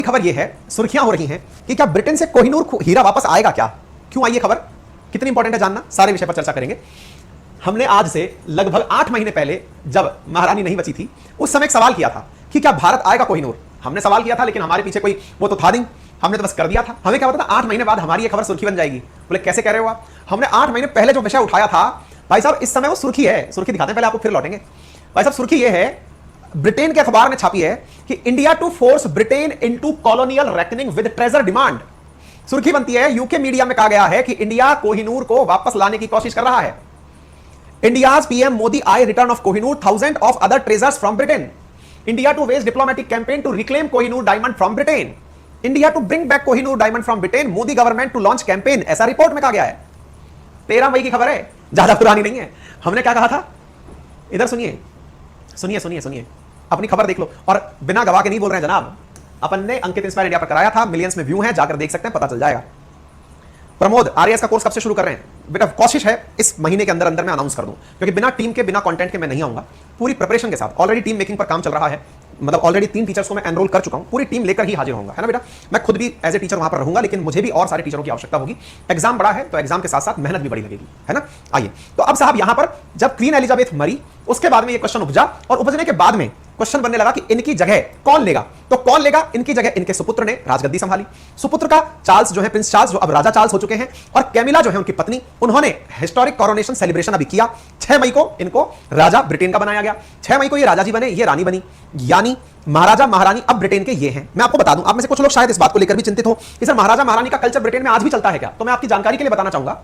खबर यह है, सुर्खियां हो रही हैं कि क्या ब्रिटेन से कोहिनूर हीरा वापस आएगा क्या? क्यों आई ये खबर, कितनी इंपॉर्टेंट है जानना, सारे विषय पर चर्चा करेंगे। हमने आज से लगभग 8 महीने पहले जब महारानी नहीं बची थी उस समय एक सवाल किया था कि क्या भारत आएगा कोहिनूर। हमने सवाल किया था लेकिन हमारे पीछे कोई वो तो था नहीं, हमने तो बस कर दिया था। हमें क्या पता था 8 महीने बाद हमारी ये खबर सुर्खी बन जाएगी। बोले कैसे कह रहे हो आप? हमने 8 महीने पहले जो विषय उठाया था भाई साहब, इस समय वो सुर्खी है। सुर्खी दिखाते हैं पहले आपको, फिर लौटेंगे। भाई साहब सुर्खी ये है, ब्रिटेन के अखबार ने छापी है कि India to force Britain into colonial reckoning with treasure demand. सुर्खी बनती है, यूके मीडिया में कहा गया है कि इंडिया कोहिनूर को वापस लाने की कोशिश कर रहा है। India's PM Modi eyes return of Kohinoor, thousand of other treasures from Britain. India to wage diplomatic campaign to reclaim Kohinoor diamond from Britain. India to bring back Kohinoor diamond from Britain, Modi government to launch campaign, ऐसा report में कहा गया है। 13 मई की खबर है, ज्यादा पुरानी नहीं है। हमने क्या कहा था, इधर सुनिए सुनिए सुनिए सुनिए, अपनी खबर देख लो। और बिना गवाह के नहीं बोल रहे हैं जनाब, अपन ने अंकित इंस्पायर इंडिया पर कराया था, मिलियंस में व्यू है, जाकर देख सकते हैं, पता चल जाएगा। प्रमोद आरएएस का कोर्स कब से शुरू कर रहे हैं? बेटा कोशिश है इस महीने के अंदर अंदर मैं अनाउंस कर दूं, क्योंकि बिना टीम के बिना कंटेंट के मैं नहीं आऊंगा। पूरी प्रिपरेशन के साथ ऑलरेडी टीम मेकिंग पर काम चल रहा है, मतलब ऑलरेडी 3 टीचर्स को मैं एनरोल कर चुका हूं, पूरी टीम लेकर ही हाजिर होऊंगा, है ना बेटा। मैं खुद भी एज ए टीचर वहां पर रहूंगा, लेकिन मुझे भी और सारे टीचरों की आवश्यकता होगी। एग्जाम बड़ा है तो एग्जाम के साथ साथ मेहनत भी बड़ी लगेगी, है ना। आइए तो अब साहब यहां पर जब क्वीन एलिजाबेथ मरी उसके बाद में ये क्वेश्चन उपजा, और उपजने के बाद में क्वेश्चन बनने लगा कि इनकी जगह कौन लेगा। तो कौन लेगा इनकी जगह? इनके सुपुत्र ने राजगद्दी संभाली। सुपुत्र का चार्ल्स जो है, प्रिंस चार्ल्स, जो अब राजा चार्ल्स हो चुके हैं, और कैमिला जो है उनकी पत्नी, उन्होंने हिस्टोरिक कोरोनेशन सेलिब्रेशन अभी किया। 6 मई को इनको राजा ब्रिटेन का बनाया गया। 6 मई को ये राजा जी बने, ये रानी बनी, यानी महाराजा महारानी अब ब्रिटेन के ये हैं। मैं आपको बता दूं, आप में से कुछ लोग शायद इस बात को लेकर भी चिंतित हो कि सर महाराजा महारानी का कल्चर ब्रिटेन में आज भी चलता है क्या? तो मैं आपकी जानकारी के लिए बताना चाहूंगा,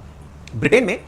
ब्रिटेन में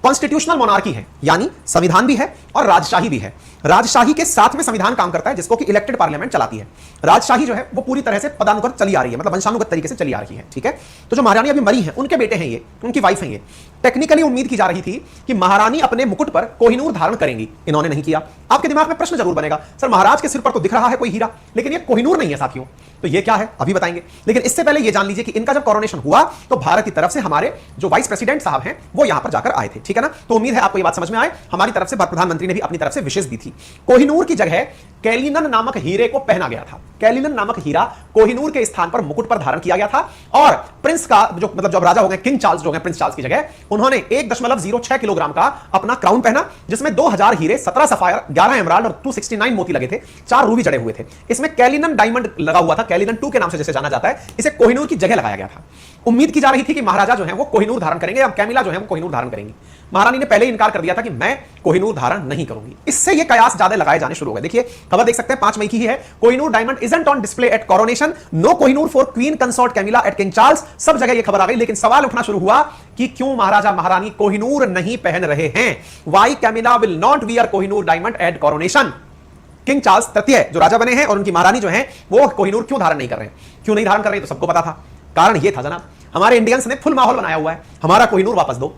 कॉन्स्टिट्यूशनल मोनार्की है, यानी संविधान भी है और राजशाही भी है। राजशाही के साथ में संविधान काम करता है, जिसको कि इलेक्टेड पार्लियामेंट चलाती है। राजशाही जो है वो पूरी तरह से पदानुगत चली आ रही है, मतलब वंशानुगत तरीके से चली आ रही है, ठीक है। तो जो महारानी अभी मरी है उनके बेटे हैं ये, उनकी वाइफ हैं ये। टेक्निकली उम्मीद की जा रही थी कि महारानी अपने मुकुट पर कोहिनूर धारण करेंगी, इन्होंने नहीं किया। आपके दिमाग में प्रश्न जरूर बनेगा, सर महाराज के सिर पर तो दिख रहा है कोई हीरा, लेकिन ये कोहिनूर नहीं है साथियों। तो ये क्या है अभी बताएंगे, लेकिन इससे पहले ये जान लीजिए कि इनका जब कोरोनेशन हुआ तो भारत की तरफ से हमारे जो वाइस प्रेसिडेंट साहब हैं वो यहां पर जाकर आए थे, ठीक है ना। तो उम्मीद है आपको ये बात समझ में आए। हमारी तरफ से प्रधानमंत्री ने भी अपनी तरफ से विशेष दी थी। कोहिनूर की जगह कैलिनन नामक हीरे को पहना गया था। कैलिनन नामक हीरा कोहिनूर के स्थान पर मुकुट पर धारण किया गया था, और प्रिंस का जो मतलब जब राजा हो गए, किंग चार्ल्स जो गए, प्रिंस चार्ल्स की जगह उन्होंने 1.06 किलोग्राम का अपना क्राउन पहना, जिसमें 2000 हीरे, 17 सफायर, 11 एमराल्ड और 269 मोती लगे थे, 4 रूबी जड़े हुए थे। इसमें कैलिनन डायमंड लगा हुआ था, कैलिनन 2 के नाम से जैसे जाना जाता है। इसे कोहिनूर की जगह लगाया गया था। उम्मीद की जा रही थी कि महाराजा जो है वो कोहिनूर धारण करेंगे, अब कैमिला जो है वो कोहिनूर धारण करेंगी। महारानी ने पहले ही इनकार कर दिया था कि मैं कोहिनूर धारण नहीं करूंगी। इससे ये कयास ज्यादा लगाए जाने शुरू हो गए। देखिए खबर देख सकते हैं, 5 मई की ही है। Kohinoor diamond isn't on display at coronation, no Kohinoor for queen consort Camilla at king Charles. सब जगह ये खबर आ गई, लेकिन सवाल उठना शुरू हुआ कि क्यों महाराजा महारानी कोहिनूर नहीं पहन रहे हैं। Why Camilla will not wear Kohinoor diamond at coronation. King Charles तृतीय जो राजा बने हैं और उनकी महारानी जो है वो कोहिनूर क्यों धारण नहीं कर रहे हैं? क्यों नहीं धारण कर रहे हैं तो सबको पता था। कारण ये था जनाब, हमारे इंडियंस ने फुल माहौल बनाया हुआ है, हमारा कोहिनूर वापस दो,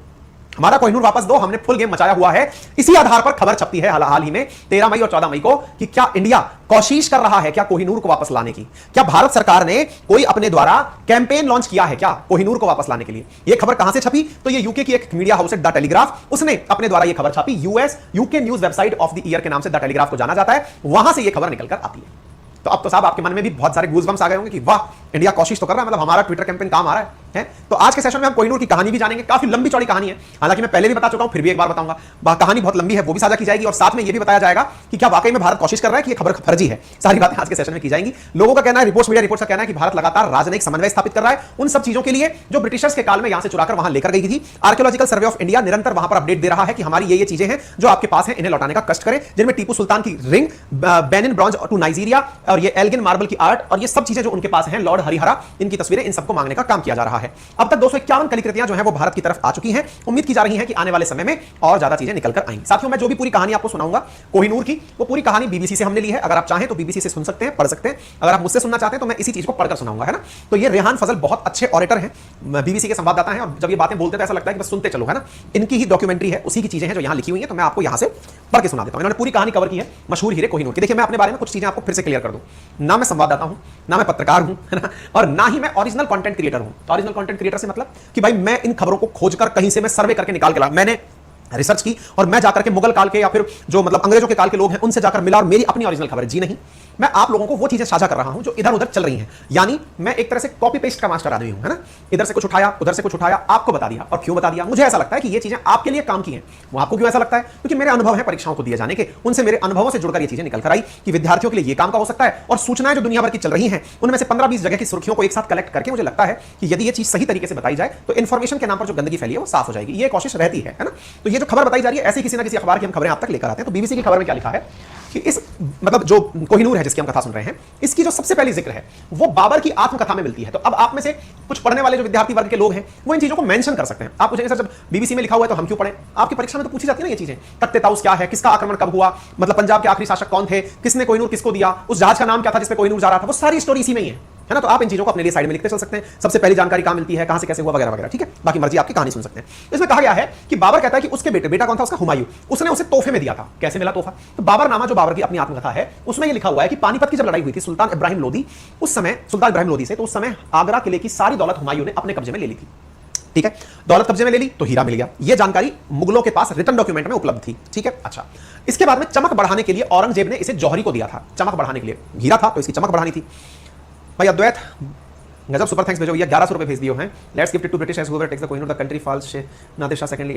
हमारा कोहिनूर वापस दो। हमने फुल गेम मचाया हुआ है। इसी आधार पर खबर छपती है हाल ही में 13 मई और 14 मई को कि क्या इंडिया कोशिश कर रहा है क्या कोहिनूर को वापस लाने की? क्या भारत सरकार ने कोई अपने द्वारा कैंपेन लॉन्च किया है क्या कोहिनूर को वापस लाने के लिए? यह खबर कहां से छपी? तो ये यूके की एक मीडिया हाउस है द टेलीग्राफ, उसने अपने द्वारा यह खबर छापी। UK news website of the year के नाम से द टेलीग्राफ को जाना जाता है, वहां से यह खबर निकलकर आती है। तो अब तो साहब आपके मन में भी बहुत सारे गूज़बम्स आ गए होंगे कि वाह इंडिया कोशिश तो कर रहा है, मतलब हमारा ट्विटर कैंपेन काम आ रहा है। तो आज के सेशन में हम कोहिनूर की कहानी भी जानेंगे। काफी लंबी चौड़ी कहानी है, हालांकि मैं पहले भी बता चुका हूं, फिर भी एक बार बताऊंगा। कहानी बहुत लंबी है, वो भी साझा की जाएगी, और साथ में यह भी बताया जाएगा कि क्या वाकई में भारत कोशिश कर रहा है कि यह खबर फर्जी है। सारी बातें आज के सेशन में की जाएंगी। लोगों का कहना है, रिपोर्ट्स, मीडिया रिपोर्ट्स का कहना है कि भारत लगातार राजनयिक समन्वय स्थापित कर रहा है उन सब चीजों के लिए जो ब्रिटिशर्स के काल में यहां से चुराकर वहां लेकर गई थी। आर्कियोलॉजिकल सर्वे ऑफ इंडिया निरंतर वहां पर अपडेट दे रहा है कि हमारी ये चीजें हैं जो आपके पास हैं, इन्हें लौटाने का कष्ट करें, जिनमें टीपू सुल्तान की ring, Benin bronze to Nigeria, और ये एल्गिन मार्बल की आर्ट, और ये सब चीजें जो उनके पास हैं, लॉर्ड हरिहरा, इनकी तस्वीरें, इन सबको मांगने का काम किया जा रहा है। अब तक 251 कलाकृतियां जो है वो भारत की तरफ आ चुकी हैं। उम्मीद की जा रही है कि आने वाले समय में और ज्यादा चीजें निकल कर आएंगी। साथियों मैं जो भी पूरी कहानी आपको सुनाऊंगा कोहिनूर की, वो पूरी कहानी बीबीसी से हमने ली है। अगर आप चाहें तो बीबीसी से सुन सकते हैं, पढ़ सकते हैं। अगर आप मुझसे सुनना चाहते हैं तो मैं इसी चीज को पढ़कर सुनाऊंगा, है ना। तो ये रेहान फजल बहुत अच्छे ऑडिटर हैं, बीबीसी के संवाददाता हैं, और जब ये बातें बोलते हैं तो ऐसा लगता है कि बस सुनते चलो, है ना। इनकी ही डॉक्यूमेंट्री है, उसी की चीजें हैं जो यहां लिखी हुई हैं, तो मैं आपको यहां से पढ़ के सुना देता हूं। इन्होंने पूरी कहानी कवर की है मशहूर हीरे कोहिनूर की। देखिए मैं अपने बारे में कुछ चीजें आपको फिर से क्लियर कर दूं। ना मैं संवाददाता हूं, ना मैं पत्रकार हूं, है ना, और ना ही मैं ओरिजिनल कंटेंट क्रिएटर हूं। ओरिजिनल कंटेंट क्रिएटर से मतलब कि भाई मैं इन खबरों को खोजकर कहीं से मैं सर्वे करके निकाल के ला, मैंने रिसर्च की और मैं जाकर के मुगल काल के या फिर जो मतलब अंग्रेजों के काल के लोग हैं उनसे जाकर मिला और मेरी अपनी ओरिजिनल खबर है। जी नहीं, मैं आप लोगों को वो चीजें साझा कर रहा हूं जो इधर उधर चल रही हैं। यानी मैं एक तरह से कॉपी पेस्ट का मास्टर आदमी हूं, है ना। इधर से कुछ उठाया, उधर से कुछ उठाया, आपको बता दिया। और क्यों बता दिया? मुझे ऐसा लगता है कि ये चीजें आपके लिए काम की हैं। वो आपको क्यों ऐसा लगता है? क्योंकि मेरे अनुभव है परीक्षाओं को दिए जाने के, उनसे मेरे अनुभवों से जुड़कर ये चीजें निकल कर आई कि विद्यार्थियों के लिए ये काम का हो सकता है। और सूचनाएं जो दुनिया भर की चल रही हैं उनमें से 15-20 जगह की सुर्खियों को एक साथ कलेक्ट करके मुझे लगता है कि यदि ये चीज सही तरीके से बताई जाए तो इन्फॉर्मेशन के नाम पर जो गंदगी फैली है वो साफ हो जाएगी। ये कोशिश रहती है ना। तो ये जो खबर बताई जा रही है ऐसी किसी ना किसी अखबार की हम खबरें आप तक लेकर आते हैं। तो बीबीसी की खबर में क्या लिखा है कि इस मतलब जो कोहिनूर है जिसकी हम कथा सुन रहे हैं, इसकी जो सबसे पहली जिक्र है वो बाबर की आत्मकथा में मिलती है। तो अब आप में से कुछ पढ़ने वाले जो विद्यार्थी वर्ग के लोग हैं वो इन चीजों को मेंशन कर सकते हैं। आप पूछेंगे सर जब बीबीसी में लिखा हुआ है तो हम क्यों पढ़ें? आपकी परीक्षा में तो पूछी जाती है ना ये चीजें। तख्ते ताउस क्या है, किसका आक्रमण कब हुआ, मतलब पंजाब के आखिरी शासक कौन थे, किसने कोहिनूर किसको दिया, उस जहाज का नाम क्या था जिसमें कोहिनूर जा रहा था, वो सारी स्टोरी इसी में ही है ना। तो आप इन चीजों को अपने लिए साइड में लिखते चल सकते हैं। सबसे पहली जानकारी कहां मिलती है, कहां से कैसे हुआ वगैरह वगैरह, ठीक है। बाकी मर्जी आपकी, कहानी सुन सकते हैं। इसमें कहा गया है कि बाबर कहता है कि उसके बेटा कौन था, उसका हुमायूं, उसने उसे तोहफे में दिया था। कैसे मिला तोहफा? तो बाबरनामा जो बाबर की अपनी आत्मकथा है उसमें यह लिखा हुआ है कि पानीपत की जब लड़ाई हुई थी सुल्तान इब्राहिम लोदी से, तो उस समय आगरा किले की सारी दौलत हुमायूं ने अपने कब्जे में ले ली थी। ठीक है, दौलत कब्जे में ले ली तो हीरा मिल गया। यह जानकारी मुगलों के पास रिटर्न डॉक्यूमेंट में उपलब्ध थी। ठीक है, अच्छा। इसके बाद में चमक बढ़ाने के लिए औरंगजेब ने इसे जौहरी को दिया था। चमक बढ़ाने के लिए हीरा था तो इसकी चमक बढ़ानी थी। भाई अद्वैत गजब सुपर थैंक्स भेजो भैया, 1100 रुपए भेज दिए हैं। Let's gift it to British as whoever takes the Kohinoor the country falls Nadir Shah secondly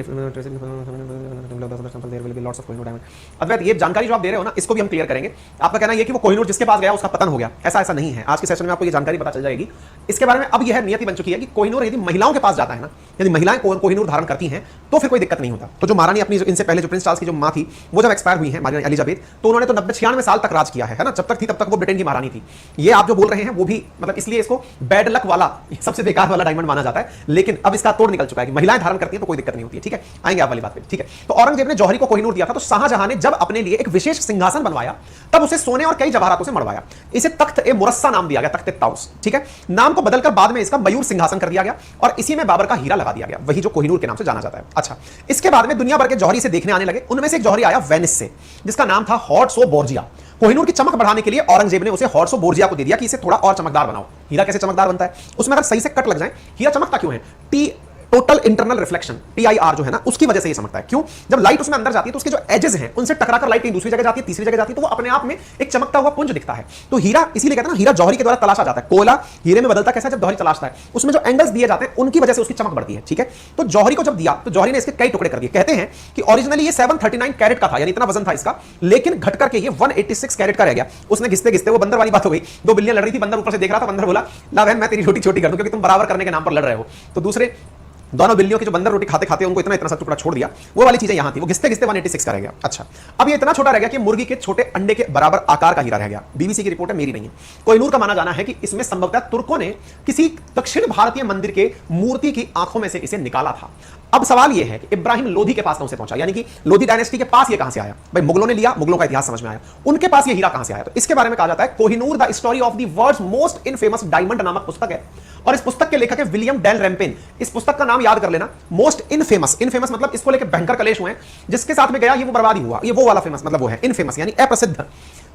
lots of Kohinoor diamond. Advait ये जानकारी जो आप दे रहे हो ना इसको भी हम क्लियर करेंगे। आपका कहना है कि वो कोहिनूर जिसके पास गया उसका पतन हो गया, ऐसा नहीं है। आज के सेशन में आपको ये जानकारी पता चल जाएगी। इसके बारे में अब यह नियति बन चुकी है कि कोहिनूर यदि महिलाओं के पास जाता है ना, यदि महिलाएं कोहिनूर धारण करती हैं तो फिर कोई दिक्कत नहीं होता। तो जो महारानी अपनी इनसे पहले जो प्रिंस चार्ल्स की जो मां थी वो जब एक्सपायर हुई है महारानी एलिजाबेथ, तो उन्होंने तो 90-96 साल तक राज किया है ना। जब तक थी तब तक वो ब्रिटेन की महारानी थी। ये आप जो बोल रहे हैं वो भी मतलब इसलिए इसको बैड लक वाला सबसे बेकार वाला डायमंड माना जाता है। लेकिन अब इसका तोड़ निकल चुका है कि महिलाएं धारण करती हैं तो कोई दिक्कत नहीं होती है। ठीक है, आएंगे आप वाली बात पे। ठीक है, तो औरंगजेब ने जौहरी को कोहिनूर दिया था। तो शाहजहां ने जब अपने लिए एक विशेष सिंहासन बनवाया तब उसे सोने और कई जवाहरातों से मढ़वाया। इसे तख्त ए मुरस्सा नाम दिया गया, तख्त ए ताउस। ठीक है, नाम को बदलकर बाद में इसका मयूर सिंहासन कर दिया गया और इसी में बाबर का हीरा लगा दिया गया, वही जो कोहिनूर के नाम से जाना जाता है। अच्छा, इसके बाद में दुनिया भर के जौहरी से देखने आने लगे। उनमें से एक जौहरी आया वेनिस से जिसका नाम था हॉर्ट्सो बोर्जिया। कोहिनूर की चमक बढ़ाने के लिए औरंगजेब ने उसे हॉर्ट्सो बोर्जिया को दे दिया कि इसे थोड़ा और चमकदार बनाओ। हीरा कैसे चमकदार बनता है? उसमें अगर सही से कट लग जाए, हीरा चमकता क्यों है? टोटल इंटरनल रिफ्लेक्शन TIR जो है ना उसकी वजह से ये चमकता है। क्यों? जब लाइट उसमें अंदर जाती है तो उसके जो एजेस हैं उनसे टकराकर लाइट कहीं दूसरी जगह जाती है, तीसरी जगह जाती है, तो वो अपने आप में एक चमकता हुआ पुंज दिखता है। तो हीरा इसीलिए कहते हैं ना, हीरा जौहरी के द्वारा तलाशा जाता है। कोयला हीरे में बदलता कैसा? जब जौहरी तलाशता है उसमें जो एंगल्स दिए जाते हैं उनकी वजह से उसकी चमक बढ़ती है। ठीक है, तो जौहरी को जब दिया तो जौहरी ने इसके कई टुकड़े कर दिए। कहते हैं कि ओरिजिनली ये 739 कैरेट का था, यानी इतना वजन था इसका, लेकिन घट करके ये 186 कैरेट का रह गया। उसने घिसते घिसते, वो बंदर वाली बात हो गई, 2 बिल्लियां लड़ रही थी, बंदर ऊपर से देख रहा था, बंदर बोला ला बहन मैं तेरी रोटी छोटी कर दूं क्योंकि तुम बराबर करने के नाम पर लड़ रहे हो। तो दूसरे दोनों बिल्लियों की जो बंदर रोटी खाते खाते उनको इतना सा टुकड़ा छोड़ दिया, वो वाली चीजें यहां थी, वो घिसते घिसते 186 का रह गया। अच्छा, अब ये इतना छोटा रह गया कि मुर्गी के छोटे अंडे के बराबर आकार का हीरा रह गया। बीबीसी की रिपोर्ट है, मेरी नहीं है। कोहिनूर का माना जाना है कि इसमें संभवतः तुर्कों ने किसी दक्षिण भारतीय मंदिर के मूर्ति की आंखों में से इसे निकाला था। अब सवाल यह है कि इब्राहिम लोधी के पास कहां से पहुंचा, यानी कि लोधी डायनेस्टी के पास ये कहां से आया? भाई मुगलों ने लिया, मुगलों का इतिहास समझ में आया, उनके पास ये हीरा कहां से आया? तो इसके बारे में कहा जाता है Kohinoor the story of the world's most infamous diamond नामक पुस्तक है और इस पुस्तक के लेखक है विलियम डेल रैम्पेन। इस पुस्तक का नाम याद कर लेना, मोस्ट इनफेमस। इनफेमस मतलब इसको लेकर भयंकर कलेश हुए, जिसके साथ में गया ये वो बर्बाद ही हुआ, ये वो वाला फेमस मतलब वो है इनफेमस यानी अप्रसिद्ध।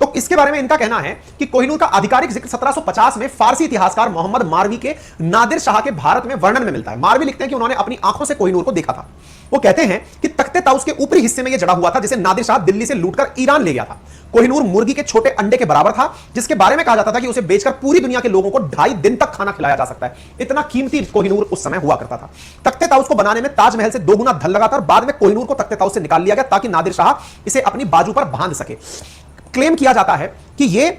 तो इसके बारे में इनका कहना है कि कोहिनूर का आधिकारिक जिक्र 1750 में फारसी इतिहासकार मोहम्मद मारवी के नादिर शाह के भारत में वर्णन में मिलता है। मारवी लिखते हैं कि उन्होंने अपनी आंखों से कोहिनूर को देखा था। वो कहते हैं कि तख्ते ताउस के ऊपरी हिस्से में यह जड़ा हुआ था जिसे नादिर शाह दिल्ली से लूटकर ईरान ले गया था। कोहिनूर मुर्गी के छोटे अंडे के बराबर था जिसके बारे में कहा जाता था कि उसे बेचकर पूरी दुनिया के लोगों को 2.5 दिन तक खाना खिलाया जा सकता है। इतना कीमती कोहिनूर उस समय हुआ करता था। तख्ते ताउस को बनाने में ताजमहल से 2 गुना धन लगा था और बाद में कोहिनूर को तख्ते ताउस से निकाल लिया गया ताकि नादिर शाह इसे अपनी बाजू पर बांध सके। क्लेम किया जाता है कि यह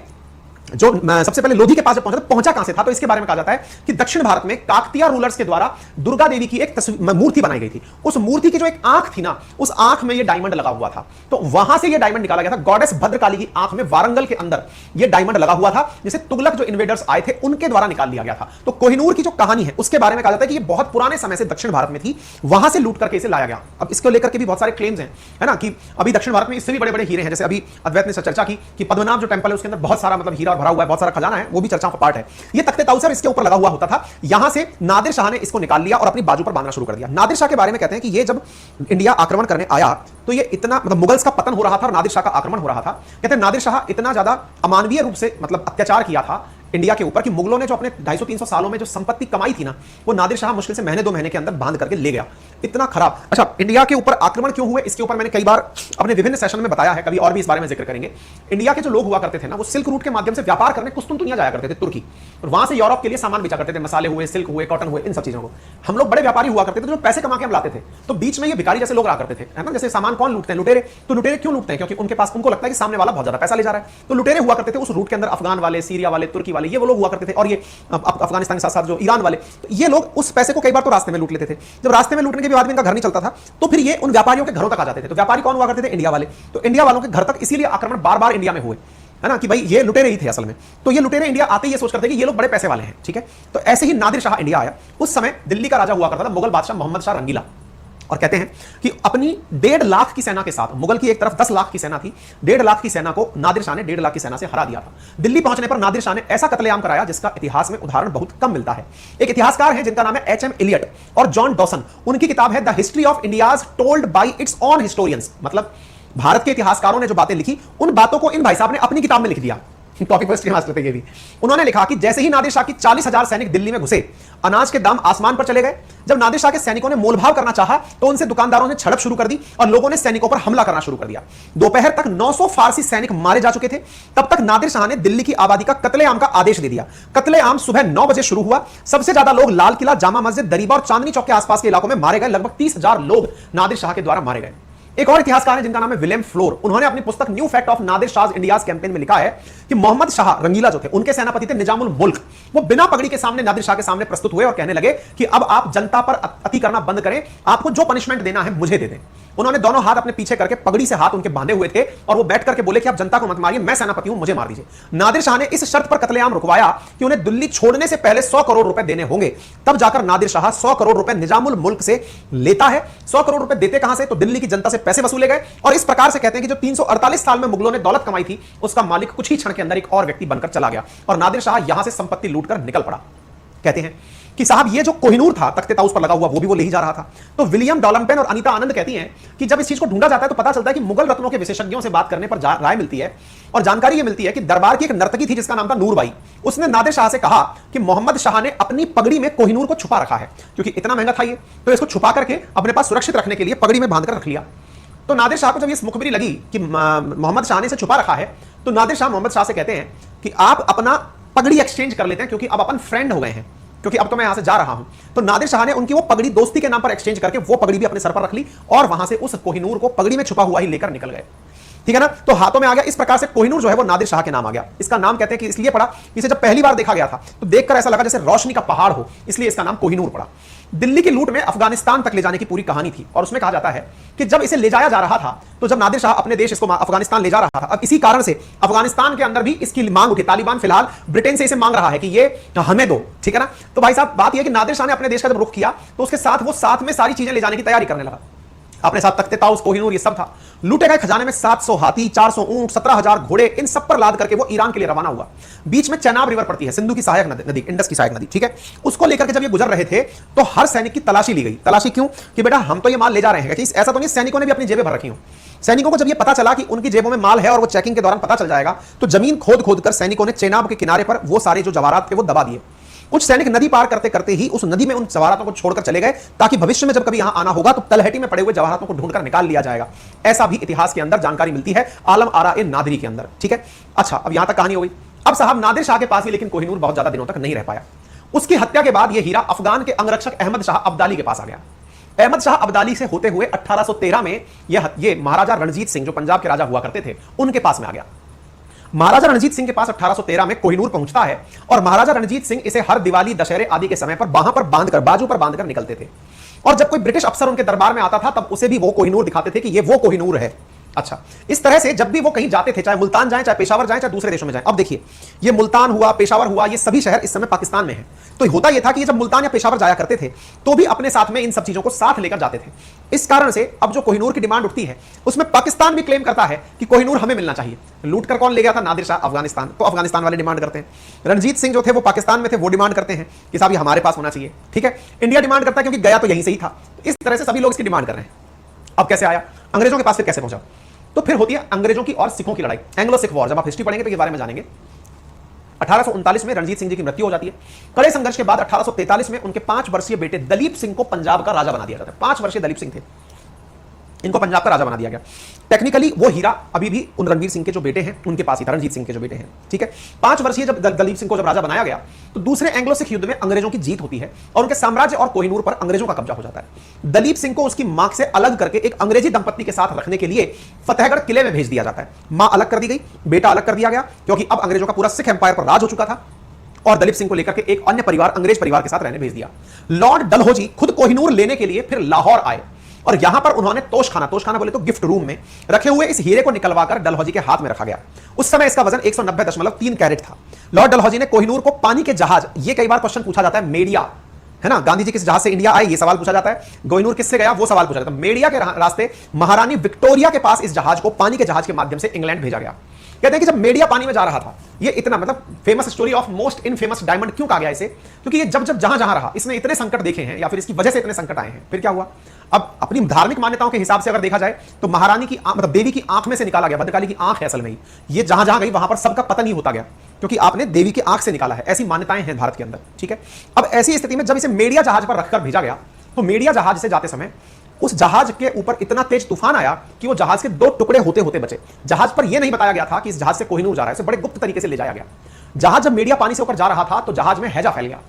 जो सबसे पहले लोधी के पास जब पहुंचा कहां से था, तो इसके बारे में कहा जाता है कि दक्षिण भारत में काकतीय रूलर्स के द्वारा दुर्गा देवी की एक मूर्ति बनाई गई थी। उस मूर्ति की जो एक आंख थी ना, उस आंख में ये डायमंड लगा हुआ था, तो वहां से ये डायमंड निकाला गया था। गॉडेस भद्रकाली की आंख में वारंगल के अंदर ये डायमंड लगा हुआ था, जिसे तुगलक जो इन्वेडर्स आए थे उनके द्वारा निकाल लिया गया था। तो कोहिनूर की जो कहानी है उसके बारे में कहा जाता है कि ये बहुत पुराने समय से दक्षिण भारत में थी, वहां से लूट करके इसे लाया गया। अब इसको लेकर के भी बहुत सारे क्लेम्स हैं, है ना, कि अभी दक्षिण भारत में इससे भी बड़े बड़े हीरे हैं। जैसे अभी अद्वैत ने चर्चा की कि पद्मनाभ जो टेंपल है उसके अंदर बहुत सारा मतलब हीरा भरा हुआ है, बहुत सारा खजाना है, वो भी चर्चाओं का पार्ट है। ये तख्ते ताउस इसके ऊपर लगा हुआ होता था। यहां से नादिर शाह ने इसको निकाल लिया और अपनी बाजू पर बांधना शुरू कर दिया। नादिर शाह के बारे में कहते हैं कि ये जब इंडिया आक्रमण करने आया तो ये इतना मतलब मुगल्स का पतन हो रहा था और नादिर शाह का आक्रमण हो रहा था। कहते हैं नादिर शाह इतना ज्यादा अमानवीय रूप से मतलब अत्याचार किया था, इंडिया के ऊपर कि मुगलों ने जो अपने 250-300 सालों में जो संपत्ति कमाई थी ना, वो नादिर शाह मुश्किल से महीने 2 महीने के अंदर बांध करके ले गया। इतना खराब। अच्छा, इंडिया के ऊपर आक्रमण क्यों हुए, इसके ऊपर मैंने कई बार अपने विभिन्न सेशन में बताया है, कभी और भी इस बारे में जिक्र करेंगे। इंडिया के जो लोग हुआ करते थे ना, वो सिल्क रूट के माध्यम से व्यापार करने कुस्तुनतुनिया जाया करते थे, तुर्की, और वहां से यूरोप के लिए सामान बेचा करते थे, मसाले हुए, सिल्क हुए, कॉटन हुए, इन सब चीजों को। हम लोग बड़े व्यापारी हुआ करते थे जो पैसे कमा के हम लाते थे, तो बीच में ये भिखारी जैसे लोग रहा करते थे, है ना। जैसे सामान कौन लूटते हैं, लुटेरे। तो लुटेरे क्यों लूटते हैं, क्योंकि उनके पास, उनको लगता है कि सामने वाला बहुत ज्यादा पैसा ले जा रहा है, तो लुटेरे हुआ करते थे उस रूट के अंदर। अफगान वाले, सीरिया वाले, तुर्की वाले, ये वो लोग हुआ करते थे, और ये अफगानिस्तान के साथ साथ जो ईरान वाले, तो ये लोग उस पैसे को कई बार तो रास्ते में लूट लेते थे। जब रास्ते में लूटने के बाद में इनका घर नहीं चलता था, तो फिर ये उन व्यापारियों के घरों तक आ जाते थे। तो व्यापारी कौन हुआ करते थे, इंडिया वाले। तो इंडिया वालों के घर तक इसीलिए आक्रमण बार बार इंडिया में हुए, है ना, कि भाई ये लुटेरे ही थे असल में। तो ये लुटेरे इंडिया आते ही ये सोच करते कि ये लोग बड़े पैसे वाले हैं, ठीक है। तो ऐसे ही नादिर शाह इंडिया आया। उस समय दिल्ली का राजा हुआ करता था मुगल बादशाह मोहम्मद शाह रंगीला, और कहते हैं कि अपनी 1.5 लाख की सेना के साथ, मुगल की एक तरफ 10 लाख की सेना थी, 1.5 लाख की सेना को नादिर शाह ने 1.5 लाख की सेना से हरा दिया था। दिल्ली पहुंचने पर नादिर शाह ने ऐसा कत्लेआम कराया जिसका इतिहास में उदाहरण बहुत कम मिलता है। एक इतिहासकार है जिनका नाम है एच एम एलियट और जॉन डॉसन। उनकी किताब है the history of India's told by its own historians, मतलब भारत के इतिहासकारों ने जो बातें लिखी, उन बातों को इन भाई साहब ने अपनी किताब में लिख दिया। टॉपिक फर्स्ट मास्टर थे ये भी। उन्होंने लिखा कि जैसे ही नादिर शाह की 40,000 सैनिक दिल्ली में घुसे, अनाज के दाम आसमान पर चले गए। जब नादिर शाह के सैनिकों ने मोलभाव करना चाहा, तो उनसे दुकानदारों ने झड़प शुरू कर दी और लोगों ने सैनिकों पर हमला करना शुरू कर दिया। दोपहर तक 900 फारसी सैनिक मारे जा चुके थे। तब तक नादिर शाह ने दिल्ली की आबादी का कत्लेआम का आदेश दे दिया। कत्लेआम सुबह 9 बजे शुरू हुआ। सबसे ज्यादा लोग लाल किला, जामा मस्जिद, दरीबा और चांदनी चौक के आसपास के इलाकों में मारे गए। लगभग 30,000 लोग नादिर शाह के द्वारा मारे गए। एक और इतिहासकार है जिनका नाम है विलियम फ्लोर। उन्होंने अपनी पुस्तक new fact of Nadir Shah India's campaign में लिखा है कि मोहम्मद शाह रंगीला जो थे, उनके सेनापति थे निजामुल मुल्क, वो बिना पगड़ी के सामने नादिर शाह के सामने प्रस्तुत हुए और कहने लगे कि अब आप जनता पर अति करना बंद करें, आपको जो पनिशमेंट देना है मुझे दे दें। उन्होंने दोनों हाथ अपने पीछे करके पगड़ी से हाथ उनके बांधे हुए थे और वो बैठ करके बोले कि आप जनता को मत मारिए, मैं सेनापति हूं, मुझे मार दीजिए। नादिर शाह ने इस शर्त पर कत्लेआम रुकवाया कि उन्हें दिल्ली छोड़ने से पहले 100 करोड़ रुपए देने होंगे। तब जाकर नादिर शाह 100 करोड़ रुपए निजामुल मुल्क से लेता है। 100 करोड़ रुपए देते कहां से, तो दिल्ली की जनता से पैसे वसूले गए। और इस प्रकार से कहते हैं कि जो 348 साल में मुगलों ने दौलत कमाई थी, उसका मालिक कुछ ही क्षण के अंदर एक और व्यक्ति बनकर चला गया और नादिर शाह यहां से संपत्ति लूटकर निकल पड़ा। कहते हैं कि साहब ये जो कोहिनूर था तख्ते ताऊस पर लगा हुआ, वो भी वो ले ही जा रहा था। तो विलियम डॉलम्पेन और अनीता आनंद कहती हैं कि जब इस चीज को ढूंढा जाता है तो पता चलता है कि मुगल रत्नों के विशेषज्ञों से बात करने पर राय मिलती है और जानकारी ये मिलती है कि दरबार की एक नर्तकी थी जिसका नाम था नूरबाई। उसने नादिर शाह से कहा कि मोहम्मद शाह ने अपनी पगड़ी में कोहिनूर को छुपा रखा है, क्योंकि इतना महंगा था ये, तो इसको छुपा करके अपने पास सुरक्षित रखने के लिए पगड़ी में बांधकर रख लिया। तो नादिर शाह को जब ये मुखबिरी लगी कि मोहम्मद शाह ने इसे छुपा रखा है, तो नादिर शाह मोहम्मद शाह से कहते हैं कि आप अपना पगड़ी एक्सचेंज कर लेते हैं, क्योंकि अब अपन फ्रेंड हो गए हैं, क्योंकि अब तो मैं यहां से जा रहा हूं। तो नादिर शाह ने उनकी वो पगड़ी दोस्ती के नाम पर एक्सचेंज करके वो पगड़ी भी अपने सर पर रख ली और वहां से उस कोहिनूर को पगड़ी में छुपा हुआ ही लेकर निकल गए। ठीक है ना, तो हाथों में आ गया। इस प्रकार से कोहिनूर जो है वो नादिर शाह के नाम आ गया। इसका नाम कहते हैं कि इसलिए पड़ा, इसे जब पहली बार देखा गया था तो देखकर ऐसा लगा जैसे रोशनी का पहाड़ हो, इसलिए इसका नाम कोहिनूर पड़ा। दिल्ली की लूट में अफगानिस्तान तक ले जाने की पूरी कहानी थी और उसमें कहा जाता है कि जब इसे ले जाया जा रहा था, तो जब नादिर शाह अपने देश इसको अफगानिस्तान ले जा रहा था, अब इसी कारण से अफगानिस्तान के अंदर भी इसकी मांग उठी। तालिबान फिलहाल ब्रिटेन से इसे मांग रहा है कि ये हमें दो, ठीक है ना। तो भाई साहब बात यह कि नादिर शाह ने अपने देश का जब रुख किया तो उसके साथ वो साथ में सारी चीजें ले जाने की तैयारी करने लगा। अपने साथ तख्ते ताऊस, कोहिनूर, ये सब था। लूटे गए खजाने में 700 हाथी, 400 ऊंट, 17,000 घोड़े, इन सब पर लाद करके वो ईरान के लिए रवाना हुआ। बीच में चेनाब रिवर पड़ती है, सिंधु की सहायक नदी, इंडस की सहायक नदी, ठीक है। उसको लेकर के जब ये गुजर रहे थे तो हर सैनिक की तलाशी ली गई। तलाशी क्यों, कि बेटा हम तो ये माल ले जा रहे हैं, ऐसा तो नहीं सैनिकों ने भी अपनी जेबें भर रखी हो। सैनिकों को जब ये पता चला कि उनकी जेबों में माल है और वो चेकिंग के दौरान पता चल जाएगा, तो जमीन खोद खोद कर सैनिकों ने चेनाब के किनारे पर वो सारे जो जवाहरात थे वो दबा दिए। कुछ सैनिक नदी पार करते करते ही उस नदी में उन जवाहरातों को छोड़कर चले गए, ताकि भविष्य में जब कभी यहां आना होगा तो तलहटी में पड़े हुए जवाहरातों को ढूंढकर निकाल लिया जाएगा। ऐसा भी इतिहास के अंदर जानकारी मिलती है आलम आरा ए नादरी के अंदर, ठीक है। अच्छा, अब यहां तक कहानी हो गई। अब साहब नादिर शाह के पास ही लेकिन कोहिनूर बहुत ज्यादा दिनों तक नहीं रह पाया। उसकी हत्या के बाद यह हीरा अफगान के अंगरक्षक अहमद शाह अब्दाली के पास आ गया। अहमद शाह अब्दाली से होते हुए 1813 में यह महाराजा रणजीत सिंह, जो पंजाब के राजा हुआ करते थे, उनके पास में आ गया। महाराजा रणजीत सिंह के पास 1813 में कोहिनूर पहुंचता है और महाराजा रणजीत सिंह इसे हर दिवाली, दशहरे आदि के समय पर बाहों पर बांधकर, बाजू पर बांधकर निकलते थे। और जब कोई ब्रिटिश अफसर उनके दरबार में आता था तब उसे भी वो कोहिनूर दिखाते थे कि ये वो कोहिनूर है। अच्छा, इस तरह से जब भी वो कहीं जाते थे, चाहे मुल्तान जाएं, चाहे पेशावर जाएं, चाहे दूसरे देशों में जाएं। अब देखिए, ये मुल्तान हुआ, पेशावर हुआ, ये सभी शहर इस समय पाकिस्तान में हैं। तो होता यह था कि जब मुल्तान या पेशावर जाया करते थे तो भी अपने साथ में इन सब चीजों को साथ लेकर जाते थे। इस कारण से अब जो कोहिनूर की डिमांड उठती है उसमें पाकिस्तान भी क्लेम करता है कि कोहिनूर हमें मिलना चाहिए। लूट कर कौन ले गया था, नादिर शाह, अफगानिस्तान। तो अफगानिस्तान वाले डिमांड करते हैं। रणजीत सिंह जो थे वो पाकिस्तान में थे, वो डिमांड करते हैं कि साहब ये हमारे पास होना चाहिए, ठीक है। इंडिया डिमांड करता है क्योंकि गया तो यहीं से ही था। इस तरह से सभी लोग इसकी डिमांड कर रहे हैं। अब कैसे आया, अंग्रेजों के पास फिर कैसे पहुंचा, तो फिर होती है अंग्रेजों की और सिखों की लड़ाई, एंग्लो सिख वॉर। जब आप हिस्ट्री पढ़ेंगे तो इस बारे में जानेंगे। 1839 में रणजीत सिंह जी की मृत्यु हो जाती है। कड़े संघर्ष के बाद 1843 में उनके 5 वर्षीय बेटे दलीप सिंह को पंजाब का राजा बना दिया जाता है। 5 वर्षीय दलीप सिंह थे, इनको पंजाब का राजा बना दिया गया। टेक्निकली वो हीरा अभी भी उन रणवीर सिंह के जो बेटे हैं उनके पास ही था, रणजीत सिंह के जो बेटे हैं, ठीक है। 5 वर्षीय जब दलीप सिंह को जब राजा बनाया गया तो दूसरे एंग्लो सिख युद्ध में अंग्रेजों की जीत होती है और उनके साम्राज्य और कोहिनूर पर अंग्रेजों का कब्जा हो जाता है। दलीप सिंह को उसकी मां से अलग करके एक अंग्रेजी दंपत्ति के साथ रखने के लिए फतेहगढ़ किले में भेज दिया जाता है। मां अलग कर दी गई, बेटा अलग कर दिया गया, क्योंकि अब अंग्रेजों का पूरा सिख एंपायर पर राज हो चुका था और दलीप सिंह को लेकर के एक अन्य परिवार, अंग्रेज परिवार के साथ रहने भेज दिया। लॉर्ड डलहौजी खुद कोहिनूर लेने के लिए फिर लाहौर आए और यहां पर उन्होंने तोशखाना बोले तो गिफ्ट रूम में रखे हुए इस हीरे को निकलवाकर डलहौजी के हाथ में रखा गया। उस समय इसका वजन 190.3 कैरेट था। लॉर्ड डलहौजी ने कोहिनूर को पानी के जहाज, ये कई बार क्वेश्चन पूछा जाता है, मेडिया है ना, गांधी जी किस जहाज से इंडिया आए ये सवाल पूछा जाता है, कोहिनूर किससे गया वो सवाल पूछा जाता है। मेडिया के रास्ते महारानी विक्टोरिया के पास इस जहाज को पानी के जहाज के माध्यम से इंग्लैंड भेजा गया। कहते हैं कि जब मेडिया पानी में जा रहा था, ये इतना मतलब famous story of most infamous diamond क्यों कहा गया इसे, क्योंकि ये जब जहां जहां रहा इसने इतने संकट देखे हैं या फिर इसकी वजह से इतने संकट आए हैं। फिर क्या हुआ, अब अपनी धार्मिक मान्यताओं के हिसाब से अगर देखा जाए तो महारानी की मतलब देवी की आंख में से निकाला गया, भद्रकाली की आंख है असल में ही, ये जहां जहां गई वहां पर सबका पतन ही होता गया, क्योंकि आपने देवी की आंख से निकाला है। ऐसी मान्यताएं हैं भारत के अंदर, ठीक है। अब ऐसी स्थिति में जब इसे मेडिया जहाज पर रखकर भेजा गया तो मेडिया जहाज से जाते समय उस जहाज के ऊपर इतना तेज तूफान आया कि वो जहाज के 2 टुकड़े होते होते बचे। जहाज पर यह नहीं बताया गया था कि इस जहाज से कोहिनूर जा रहा है, इसे बड़े गुप्त तरीके से ले जाया गया। जहाज जब मीडिया पानी से होकर जा रहा था तो जहाज में हैजा फैल गया।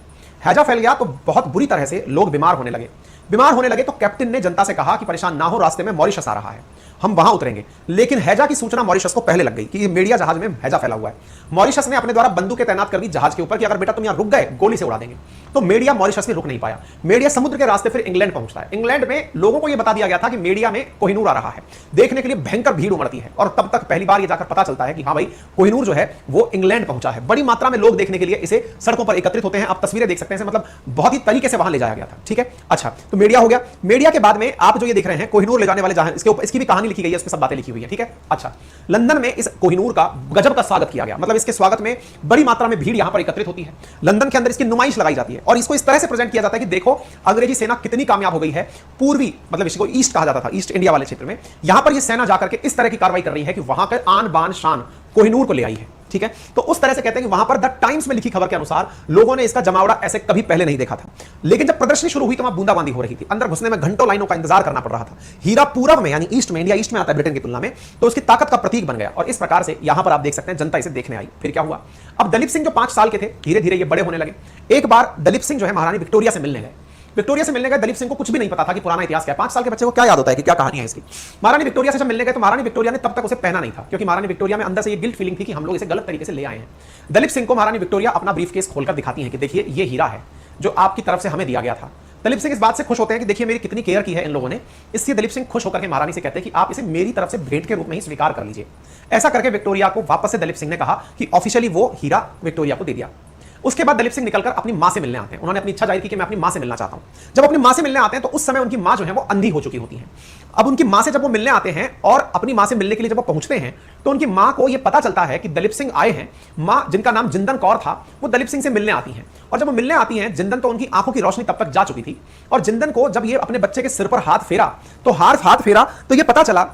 हैजा फैल गया तो बहुत बुरी तरह से लोग बीमार होने लगे। तो कैप्टन ने जनता से कहा कि परेशान ना हो, रास्ते में मॉरिशस आ रहा है, हम वहां उतरेंगे। लेकिन हैजा की सूचना मॉरिशस को पहले लग गई कि मीडिया जहाज में हैजा फैला हुआ है। मॉरिशस ने अपने द्वारा बंदूकें तैनात कर दी जहाज के ऊपर कि अगर बेटा तुम यहां रुक गए गोली से उड़ा देंगे। तो मीडिया मॉरिशस में रुक नहीं पाया। मीडिया समुद्र के रास्ते फिर इंग्लैंड पहुंचता है। इंग्लैंड में लोगों को यह बता दिया गया था कि मीडिया में कोहिनूर आ रहा है। देखने के लिए भयंकर भीड़ उमड़ती है और तब तक पहली बार यह जाकर पता चलता है कि हाँ भाई कोहिनूर जो है वो इंग्लैंड पहुंचा है। बड़ी मात्रा में लोग देखने के लिए इसे सड़कों पर एकत्रित होते हैं। आप तस्वीरें देख सकते हैं, मतलब बहुत ही तरीके से वहां ले जाया गया था, ठीक है। अच्छा, तो मीडिया हो गया। मीडिया के बाद में आप जो ये देख रहे हैं कोहिनूर ले जाने वाले जहाज, इसके ऊपर इसकी भी कहानी लिखी गई है, उसमें सब बातें लिखी हुई है, ठीक है। अच्छा, लंदन में इस कोहिनूर का गजब का स्वागत किया गया, मतलब इसके स्वागत में बड़ी मात्रा में भीड़ यहां पर एकत्रित होती है। लंदन के अंदर इसकी नुमाइश लगाई जाती है और इसको इस तरह से प्रेजेंट किया जाता है कि देखो अंग्रेजी सेना कितनी कामयाब हो गई है। पूर्वी मतलब इसको ईस्ट कहा जाता था, ईस्ट इंडिया वाले क्षेत्र में, यहां पर यह सेना जाकर के इस तरह की कार्रवाई कर रही है कि वहां का आन बान शान कोहिनूर को ले आई है, ठीक है। तो उस तरह से कहते हैं कि वहां पर द टाइम्स में लिखी खबर के अनुसार लोगों ने इसका जमावड़ा ऐसे कभी पहले नहीं देखा था। लेकिन जब प्रदर्शनी शुरू हुई तो वहां बूंदाबांदी हो रही थी, अंदर घुसने में घंटों लाइनों का इंतजार करना पड़ रहा था। हीरा पूरब में यानी ईस्ट में, इंडिया ईस्ट में आता है ब्रिटेन की तुलना में, तो उसकी ताकत का प्रतीक बन गया और इस प्रकार से यहां पर आप देख सकते हैं जनता इसे देखने आई। फिर क्या हुआ, अब दलीप सिंह जो 5 साल के थे धीरे धीरे ये बड़े होने लगे। एक बार दलीप सिंह जो है महारानी विक्टोरिया से मिलने गए। विक्टोरिया से मिलने गए, दलीप सिंह को कुछ भी नहीं पता था कि पुराना इतिहास क्या है। 5 साल के बच्चे को क्या याद होता है कि क्या कहानी है इसकी। महारानी विक्टोरिया से जब मिलने गए तो महारानी विक्टोरिया ने तब तक उसे पहना नहीं था, क्योंकि महारानी विक्टोरिया में अंदर से ये गिल्ट फीलिंग थी कि हम लोग इसे गलत तरीके से ले आए हैं। दलीप सिंह को महारानी विक्टोरिया अपना ब्रीफकेस खोलकर दिखाती हैं कि देखिए ये हीरा है जो आपकी तरफ से हमें दिया गया था। दलीप सिंह इस बात से खुश होते हैं कि देखिए मेरी कितनी केयर की है इन लोगों ने। इससे दलीप सिंह खुश होकर के महारानी से कहते हैं कि आप इसे मेरी तरफ से भेंट के रूप में ही स्वीकार कर लीजिए। ऐसा करके विक्टोरिया को वापस से दलीप सिंह ने कहा कि ऑफिशियली वो हीरा विक्टोरिया को दे दिया। उसके बाद दलीप सिंह निकलकर अपनी मां से मिलने आते हैं। उन्होंने अपनी इच्छा जाहिर की कि मैं अपनी मां से मिलना चाहता हूं। जब अपनी मां से मिलने आते हैं तो उस समय उनकी मां जो है वो अंधी हो चुकी होती है। अब उनकी मां से जब वो मिलने आते हैं और अपनी मां से मिलने के लिए जब वो पहुंचते हैं तो उनकी मां को ये पता चलता है कि दलीप सिंह आए हैं। मां जिनका नाम जिंदन कौर था वो दलीप सिंह से मिलने आती हैं और जब वो मिलने आती हैं, जिंदन तो उनकी आंखों की रोशनी तब तक जा चुकी थी और जिंदन को जब ये अपने बच्चे के सिर पर हाथ फेरा तो ये पता चला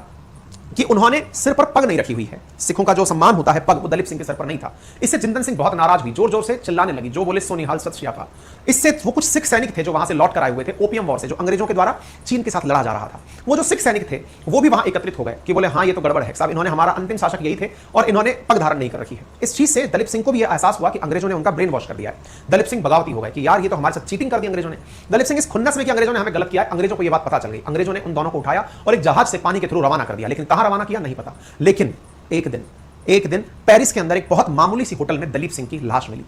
कि उन्होंने सिर पर पग नहीं रखी हुई है। सिखों का जो सम्मान होता है पग, वो दलीप सिंह के सिर पर नहीं था। इससे जिंदन सिंह बहुत नाराज हुई, जोर जोर से चिल्लाने लगी, जो बोले सोनिहाल सत श्री अकाल। इससे वो कुछ सिख सैनिक थे जो वहां से लौट कर आए हुए थे ओपियम वॉर से, जो अंग्रेजों के द्वारा चीन के साथ लड़ा जा रहा था। वो जो सिख सैनिक थे वो भी वहां एकत्रित हो गए कि बोले हाँ ये तो गड़बड़ है साहब, इन्होंने हमारा अंतिम शासक यही थे और इन्होंने पग धारण नहीं कर रखी है। इस चीज से दलीप सिंह को भी एहसास हुआ कि अंग्रेजों ने उनका ब्रेन वॉश कर दिया है। दलीप सिंह बगावती हो गए कि यार ये तो हमारे साथ चीटिंग कर दी अंग्रेजों ने। दलीप सिंह इस खुन्नस में कि अंग्रेजों ने हमें गलत किया, अंग्रेजों को यह बात पता चल गई। अंग्रेजों ने उन दोनों को उठाया और एक जहाज से पानी के थ्रू रवाना कर दिया, लेकिन कहां रवाना किया नहीं पता। लेकिन एक दिन पेरिस के अंदर एक बहुत मामूली सी होटल में दलीप सिंह की लाश मिली।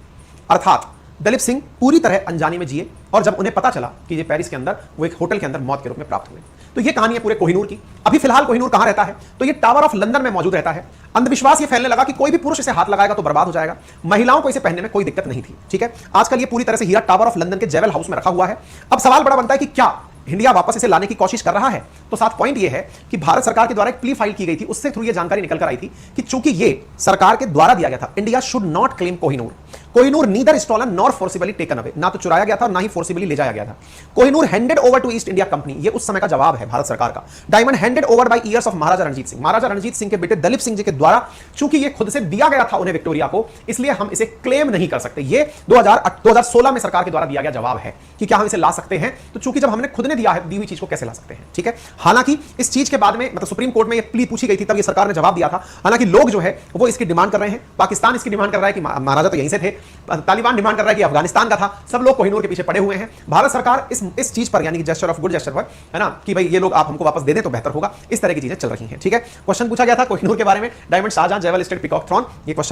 अर्थात दलीप सिंह पूरी तरह अनजाने में जिए और जब उन्हें पता चला कि ये पेरिस के अंदर वो एक होटल के अंदर मौत के रूप में प्राप्त हुए। तो ये कहानी है पूरे कोहिनूर की। अभी फिलहाल कोहिनूर कहां रहता है, तो ये टावर ऑफ लंदन में मौजूद रहता है। अंधविश्वास ये फैलने लगा कि कोई भी पुरुष इसे हाथ लगाएगा तो बर्बाद हो जाएगा। महिलाओं को इसे पहनने में कोई दिक्कत नहीं थी, ठीक है। आजकल ये पूरी तरह से हीरा टावर ऑफ लंदन के जेवल हाउस में रखा हुआ है। अब सवाल बड़ा बनता है कि क्या इंडिया वापस इसे लाने की कोशिश कर रहा है। तो 7 पॉइंट ये है कि भारत सरकार के द्वारा एक प्ली फाइल की गई थी, उससे थ्रू ये जानकारी निकल कर आई थी कि चूंकि ये सरकार के द्वारा दिया गया था, India should not claim Kohinoor. Kohinoor neither stolen nor forcibly taken away, ना तो चुराया गया था ना ही फोर्सिबली ले जाया गया था। Kohinoor handed over to East India Company, ये उस समय का जवाब है भारत सरकार का। Diamond handed over by years of Maharaja Ranjit Singh, Maharaja Ranjit Singh के बेटे दलीप सिंह जी के द्वारा, चूंकि ये खुद से दिया गया था उन्हें विक्टोरिया को, इसलिए हम इसे क्लेम नहीं कर सकते। ये 2016 में सरकार के द्वारा दिया गया जवाब है कि क्या हम इसे ला सकते हैं, तो चूंकि जब हमने खुद ने दिया है दी हुई चीज को कैसे ला सकते हैं, ठीक है। हालांकि इस चीज के बाद में मतलब सुप्रीम कोर्ट में ये प्ली पूछी गई थी, तब ये सरकार ने जवाब दिया था। हालांकि लोग जो है वो इसकी डिमांड कर रहे हैं, पाकिस्तान इसकी डिमांड कर रहा है कि महाराजा तो यहीं से थे, तालिबान डिमांड कर रहा है कि अफगानिस्तान का था, सब लोग कोहिनूर के पीछे पड़े हुए हैं। भारत सरकार इस चीज पर यानी कि जेस्चर ऑफ गुड जेस्चर पर है ना, कि भाई ये लोग आप हमको वापस दे दें तो बेहतर होगा, इस तरह की चीजें चल रही हैं, ठीक है। क्वेश्चन पूछा गया था कोहिनूर के बारे में, diamond Shahjahan jewel state peacock throne, ये क्वेश्चन